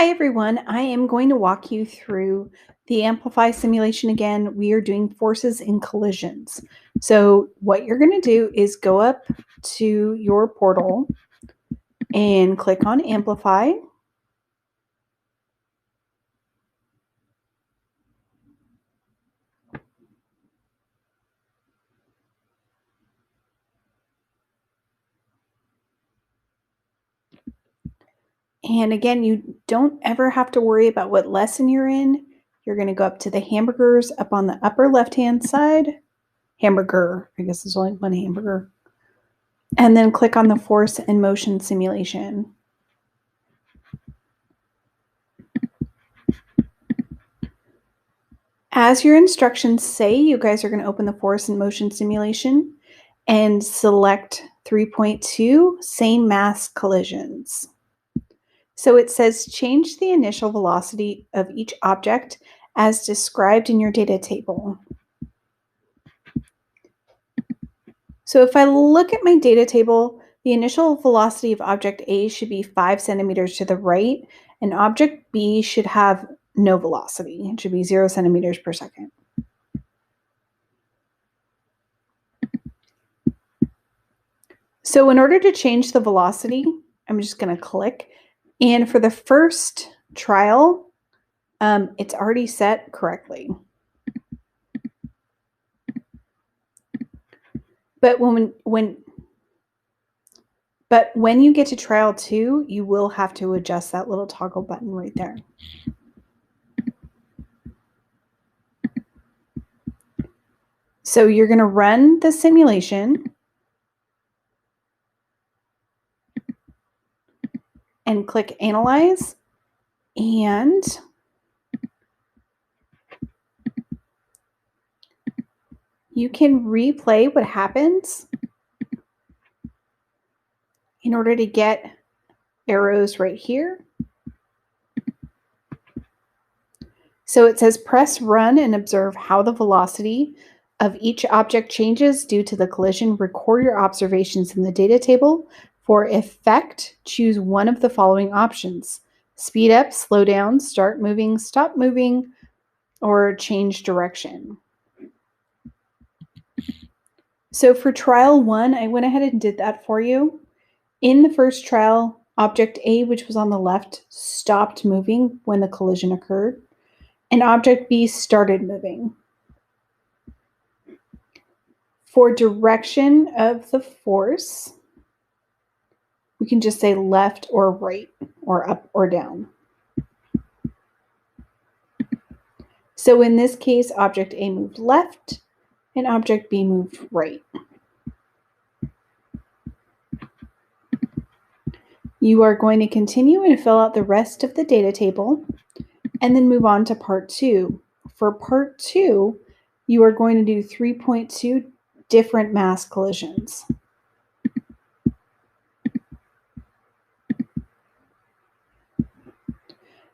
Hi everyone, I am going to walk you through the Amplify simulation again. We are doing forces and collisions. So what you're going to do is go up to your portal and click on Amplify. And again, you don't ever have to worry about what lesson you're in. You're going to go up to the hamburgers up on the upper left-hand side. Hamburger, I guess there's only one hamburger. And then click on the force and motion simulation. As your instructions say, you guys are going to open the force and motion simulation and select 3.2, same mass collisions. So it says change the initial velocity of each object as described in your data table. So if I look at my data table, the initial velocity of object A should be 5 centimeters to the right, and object B should have no velocity. It should be 0 centimeters per second. So in order to change the velocity, I'm just going to click. And for the first trial, it's already set correctly. But when you get to trial 2, you will have to adjust that little toggle button right there. So you're going to run the simulation and click Analyze, and you can replay what happens in order to get arrows right here. So it says press run and observe how the velocity of each object changes due to the collision. Record your observations in the data table. For effect, choose one of the following options: speed up, slow down, start moving, stop moving, or change direction. So for trial 1, I went ahead and did that for you. In the first trial, object A, which was on the left, stopped moving when the collision occurred, and object B started moving. For direction of the force, we can just say left or right, or up or down. So in this case, object A moved left and object B moved right. You are going to continue and fill out the rest of the data table and then move on to part 2. For part 2, you are going to do 3.2 different mass collisions.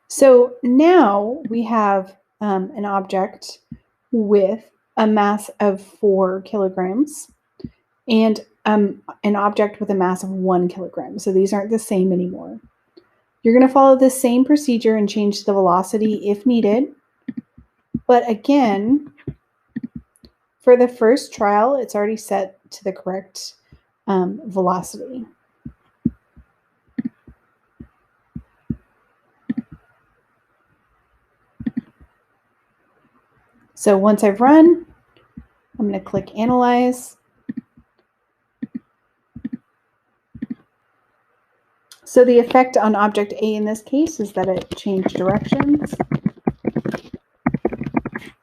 So now we have an object with a mass of 4 kilograms and an object with a mass of 1 kilogram. So these aren't the same anymore. You're going to follow the same procedure and change the velocity if needed. But again, for the first trial, it's already set to the correct velocity. So once I've run, I'm going to click Analyze. So the effect on object A in this case is that it changed directions.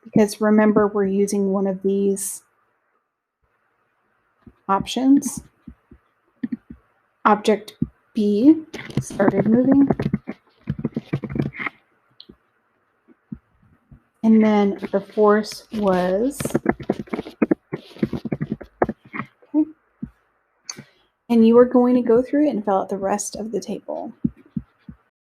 Because remember, we're using one of these options. Object B started moving. And then the force was, okay. And you are going to go through and fill out the rest of the table.